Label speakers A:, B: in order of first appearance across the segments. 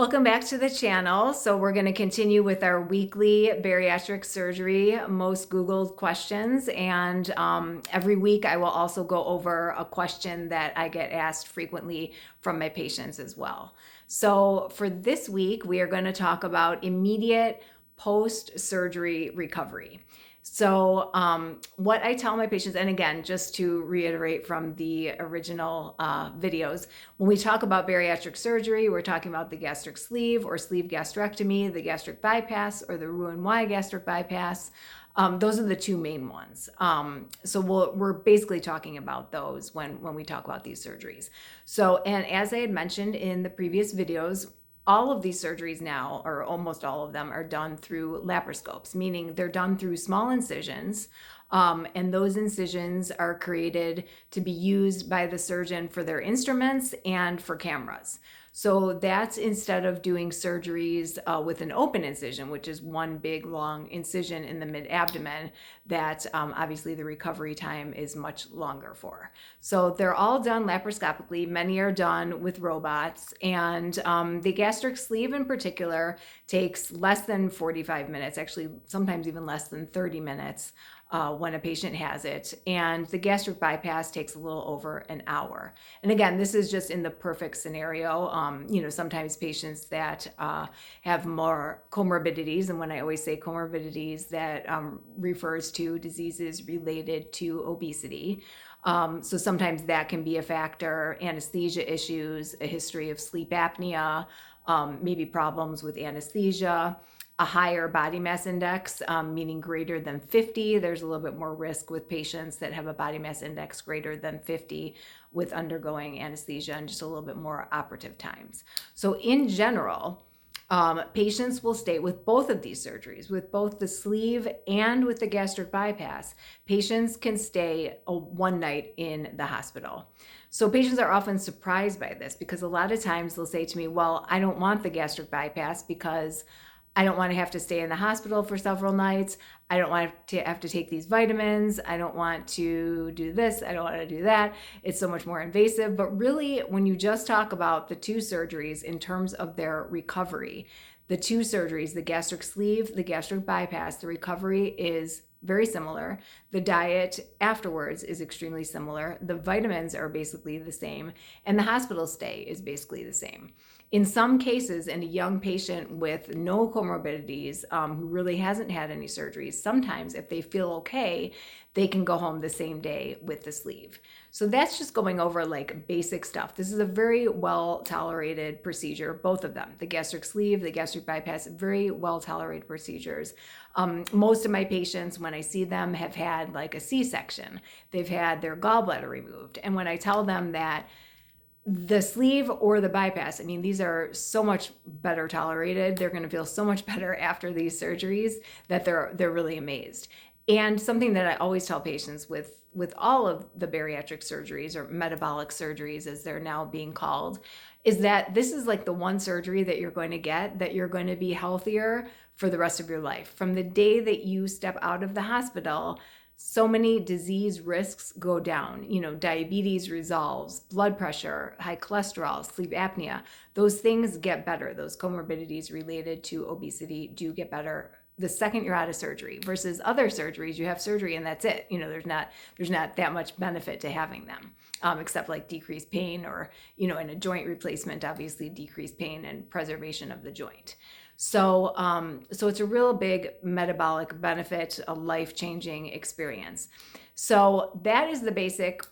A: Welcome back to the channel. So we're going to continue with our weekly bariatric surgery, most Googled questions. And every week I will also go over a question that I get asked frequently from my patients as well. So for this week, we are going to talk about immediate post-surgery recovery. So what I tell my patients, and again, just to reiterate from the original videos, when we talk about bariatric surgery, we're talking about the gastric sleeve or sleeve gastrectomy, the gastric bypass, or the Roux-en-Y gastric bypass. Those are the two main ones. So we're basically talking about those when we talk about these surgeries. So, and as I had mentioned in the previous videos, all of these surgeries now, or almost all of them, are done through laparoscopes, meaning they're done through small incisions, and those incisions are created to be used by the surgeon for their instruments and for cameras. So that's instead of doing surgeries with an open incision, which is one big long incision in the mid-abdomen that obviously the recovery time is much longer for. So they're all done laparoscopically. Many are done with robots, and the gastric sleeve in particular takes less than 45 minutes, actually sometimes even less than 30 minutes. When a patient has it, and the gastric bypass takes a little over an hour. And again, this is just in the perfect scenario. Sometimes patients that have more comorbidities, and when I always say comorbidities, that refers to diseases related to obesity. So sometimes that can be a factor, anesthesia issues, a history of sleep apnea, maybe problems with anesthesia. A higher body mass index, meaning greater than 50. There's a little bit more risk with patients that have a body mass index greater than 50 with undergoing anesthesia and just a little bit more operative times. So in general, patients will stay with both of these surgeries, with both the sleeve and with the gastric bypass. Patients can stay one night in the hospital. So patients are often surprised by this because a lot of times they'll say to me, well, I don't want the gastric bypass because I don't want to have to stay in the hospital for several nights. I don't want to have to take these vitamins. I don't want to do this. I don't want to do that. It's so much more invasive. But really, when you just talk about the two surgeries in terms of their recovery, the two surgeries, the gastric sleeve, the gastric bypass, the recovery is very similar. The diet afterwards is extremely similar. The vitamins are basically the same, and the hospital stay is basically the same. In some cases, in a young patient with no comorbidities, who really hasn't had any surgeries, sometimes if they feel okay, they can go home the same day with the sleeve. So that's just going over like basic stuff. This is a very well tolerated procedure, both of them, the gastric sleeve, the gastric bypass, very well tolerated procedures. Most of my patients, when I see them, have had like a C-section. They've had their gallbladder removed. And when I tell them that the sleeve or the bypass, I mean, these are so much better tolerated. They're going to feel so much better after these surgeries that they're really amazed. And something that I always tell patients with all of the bariatric surgeries, or metabolic surgeries as they're now being called, is that this is like the one surgery that you're going to get that you're going to be healthier for the rest of your life. From the day that you step out of the hospital, so many disease risks go down. Diabetes resolves, blood pressure, high cholesterol, sleep apnea. Those things get better. Those comorbidities related to obesity do get better the second you're out of surgery, versus other surgeries, you have surgery and that's it. There's not that much benefit to having them, except like decreased pain, or, in a joint replacement, obviously decreased pain and preservation of the joint. So it's a real big metabolic benefit, a life-changing experience. So that is the basic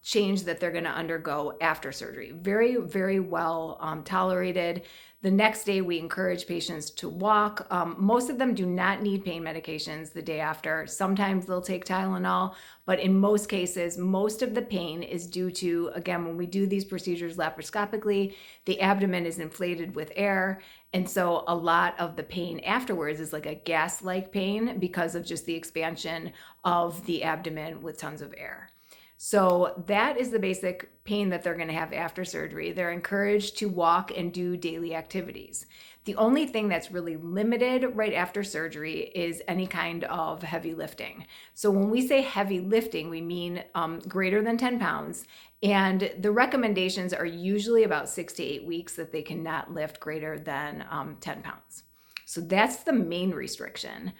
A: change that they're going to undergo after surgery. Very, very well tolerated. The next day, we encourage patients to walk. Most of them do not need pain medications the day after. Sometimes they'll take Tylenol, but in most cases, most of the pain is due to, again, when we do these procedures laparoscopically, the abdomen is inflated with air. And so a lot of the pain afterwards is like a gas-like pain because of just the expansion of the abdomen with tons of air. So that is the basic pain that they're going to have after surgery. They're encouraged to walk and do daily activities. The only thing that's really limited right after surgery is any kind of heavy lifting. So when we say heavy lifting, we mean greater than 10 pounds. And the recommendations are usually about 6 to 8 weeks that they cannot lift greater than 10 pounds. So that's the main restriction.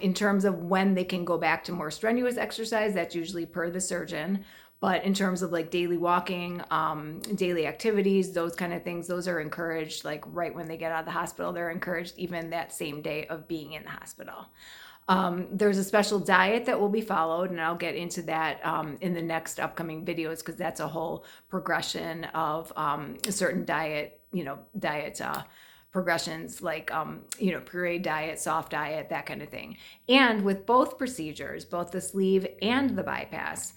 A: In terms of when they can go back to more strenuous exercise, that's usually per the surgeon. But in terms of like daily walking, daily activities, those kind of things, those are encouraged like right when they get out of the hospital. They're encouraged even that same day of being in the hospital. There's a special diet that will be followed, and I'll get into that in the next upcoming videos, because that's a whole progression of a certain diet, progressions like, pureed diet, soft diet, that kind of thing. And with both procedures, both the sleeve and the bypass,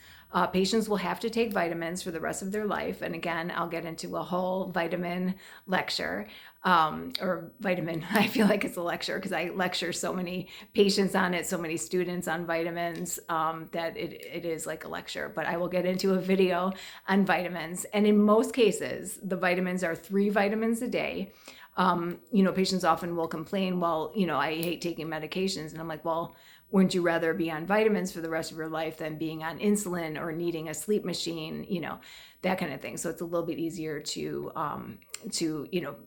A: patients will have to take vitamins for the rest of their life. And again, I'll get into a whole vitamin lecture, I feel like it's a lecture because I lecture so many patients on it, so many students on vitamins, that it is like a lecture. But I will get into a video on vitamins. And in most cases, the vitamins are 3 vitamins a day. Patients often will complain, well, I hate taking medications. And I'm like, well, wouldn't you rather be on vitamins for the rest of your life than being on insulin or needing a sleep machine, that kind of thing. So it's a little bit easier to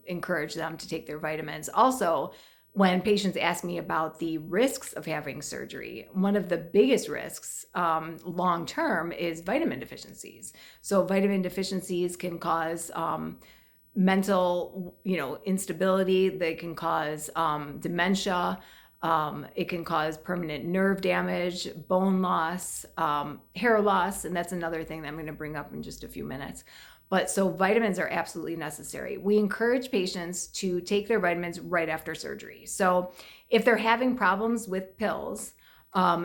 A: encourage them to take their vitamins. Also, when patients ask me about the risks of having surgery, one of the biggest risks long-term is vitamin deficiencies. So vitamin deficiencies can cause mental, instability. They can cause dementia. It can cause permanent nerve damage, bone loss, hair loss, and that's another thing that I'm going to bring up in just a few minutes. But so vitamins are absolutely necessary. We encourage patients to take their vitamins right after surgery. So if they're having problems with pills,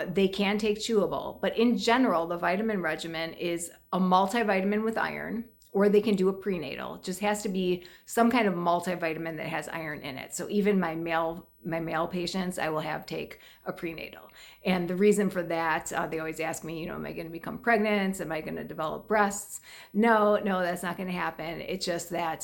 A: they can take chewable. But in general, the vitamin regimen is a multivitamin with iron, or they can do a prenatal. It just has to be some kind of multivitamin that has iron in it. So even my male patients, I will have take a prenatal. And the reason for that, they always ask me, am I going to become pregnant? Am I going to develop breasts? No, that's not going to happen. It's just that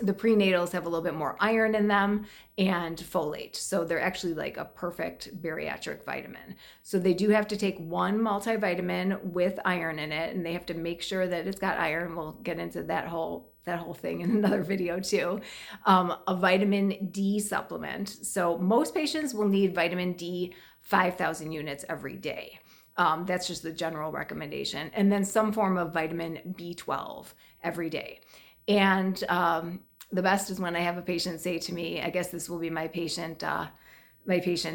A: the prenatals have a little bit more iron in them and folate. So they're actually like a perfect bariatric vitamin. So they do have to take one multivitamin with iron in it, and they have to make sure that it's got iron. We'll get into that whole thing in another video too. A vitamin D supplement. So most patients will need vitamin D 5,000 units every day. That's just the general recommendation. And then some form of vitamin B12 every day. And the best is when I have a patient say to me, I guess this will be my patient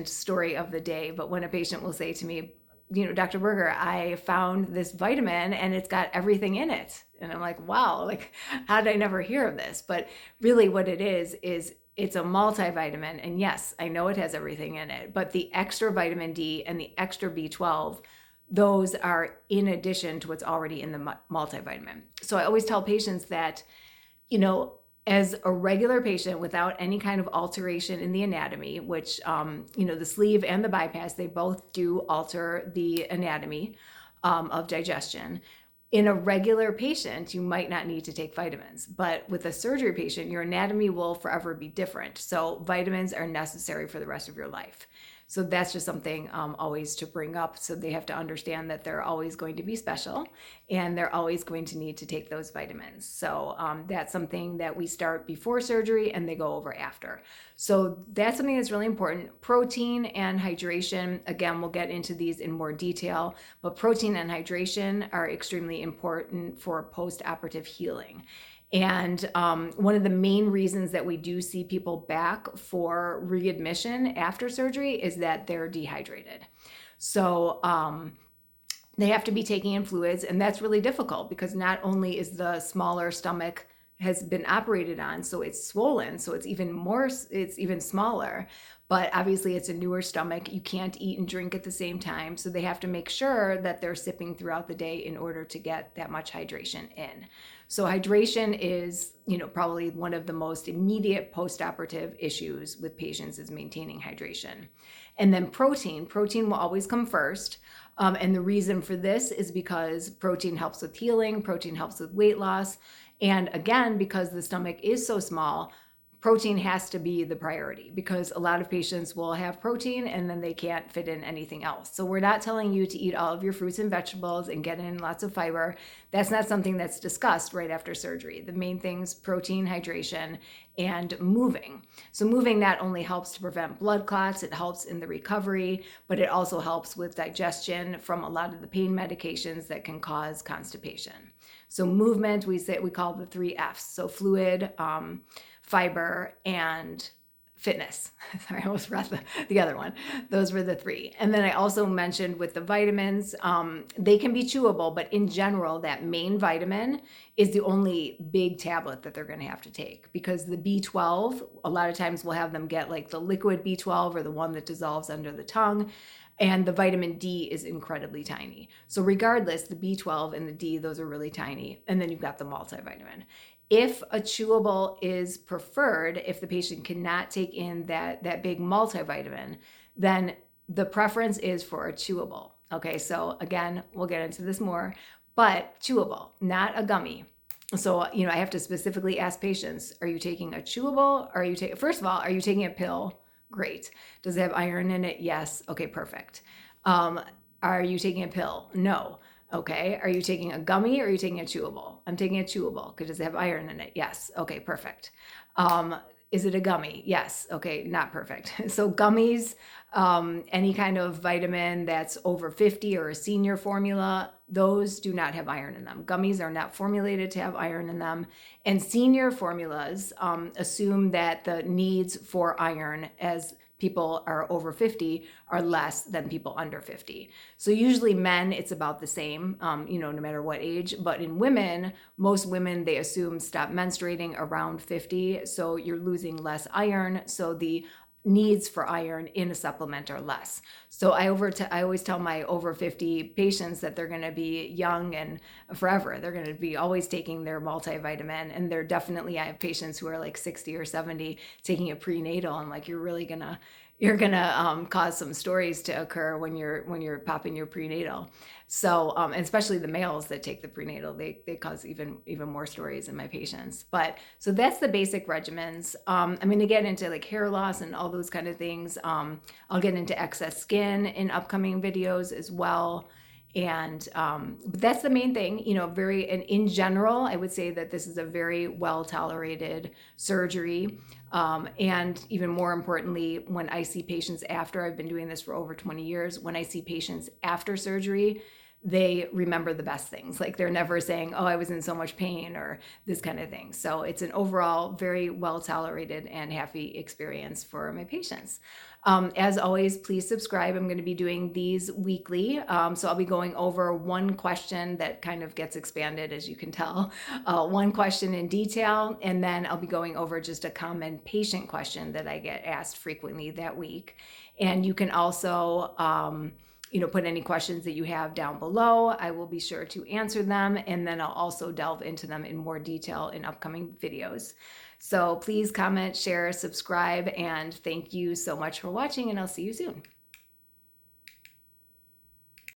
A: story of the day, but when a patient will say to me, Dr. Berger, I found this vitamin and it's got everything in it. And I'm like, wow, like, how did I never hear of this? But really what it is it's a multivitamin. And yes, I know it has everything in it, but the extra vitamin D and the extra B12, those are in addition to what's already in the multivitamin. So I always tell patients that, as a regular patient without any kind of alteration in the anatomy, which, the sleeve and the bypass, they both do alter the anatomy of digestion. In a regular patient, you might not need to take vitamins, but with a surgery patient, your anatomy will forever be different. So vitamins are necessary for the rest of your life. So that's just something always to bring up. So they have to understand that they're always going to be special and they're always going to need to take those vitamins. So that's something that we start before surgery and they go over after. So that's something that's really important. Protein and hydration, again, we'll get into these in more detail, but protein and hydration are extremely important for post-operative healing. And one of the main reasons that we do see people back for readmission after surgery is that they're dehydrated. So they have to be taking in fluids, and that's really difficult because not only is the smaller stomach has been operated on, so it's swollen, so it's even smaller, but obviously it's a newer stomach. You can't eat and drink at the same time, so they have to make sure that they're sipping throughout the day in order to get that much hydration in. So hydration is, probably one of the most immediate post-operative issues with patients is maintaining hydration. And then protein will always come first. And the reason for this is because protein helps with healing, protein helps with weight loss. And again, because the stomach is so small, protein has to be the priority, because a lot of patients will have protein and then they can't fit in anything else. So we're not telling you to eat all of your fruits and vegetables and get in lots of fiber. That's not something that's discussed right after surgery. The main things: protein, hydration, and moving. So moving not only helps to prevent blood clots, it helps in the recovery, but it also helps with digestion from a lot of the pain medications that can cause constipation. So movement, we call the 3 F's. So fluid, fiber, and fitness. Sorry, I almost forgot the other one. Those were the 3. And then I also mentioned with the vitamins, they can be chewable, but in general, that main vitamin is the only big tablet that they're going to have to take, because the B12, a lot of times we'll have them get like the liquid B12 or the one that dissolves under the tongue. And the vitamin D is incredibly tiny. So regardless, the B12 and the D, those are really tiny. And then you've got the multivitamin. If a chewable is preferred, if the patient cannot take in that big multivitamin, then the preference is for a chewable. Okay, so again, we'll get into this more, but chewable, not a gummy. So, I have to specifically ask patients, are you taking a chewable? First of all, are you taking a pill? Great. Does it have iron in it? Yes. Okay, perfect. Are you taking a pill? No. Okay. Are you taking a gummy or are you taking a chewable? I'm taking a chewable. Because does it have iron in it? Yes. Okay, perfect. Is it a gummy? Yes. Okay, not perfect. So gummies, any kind of vitamin that's over 50 or a senior formula, those do not have iron in them. Gummies are not formulated to have iron in them. And senior formulas assume that the needs for iron as people are over 50 are less than people under 50. So usually men, it's about the same, no matter what age. But in women, most women, they assume stop menstruating around 50. So you're losing less iron. So the needs for iron in a supplement are less. So I always tell my over 50 patients that they're going to be young and forever. They're going to be always taking their multivitamin. And I have patients who are like 60 or 70 taking a prenatal. I'm like, you're gonna cause some stories to occur when you're popping your prenatal. So, and especially the males that take the prenatal, they cause even more stories in my patients. But so that's the basic regimens. I'm going to get into like hair loss and all those kind of things. I'll get into excess skin in upcoming videos as well. And but that's the main thing, and in general, I would say that this is a very well tolerated surgery. And even more importantly, when I see patients after, I've been doing this for over 20 years, when I see patients after surgery, they remember the best things. Like they're never saying, oh, I was in so much pain or this kind of thing. So it's an overall very well tolerated and happy experience for my patients. As always, please subscribe. I'm going to be doing these weekly. So I'll be going over one question that kind of gets expanded, as you can tell, one question in detail. And then I'll be going over just a common patient question that I get asked frequently that week. And you can also, put any questions that you have down below. I will be sure to answer them. And then I'll also delve into them in more detail in upcoming videos. So please comment, share, subscribe, and thank you so much for watching, and I'll see you soon.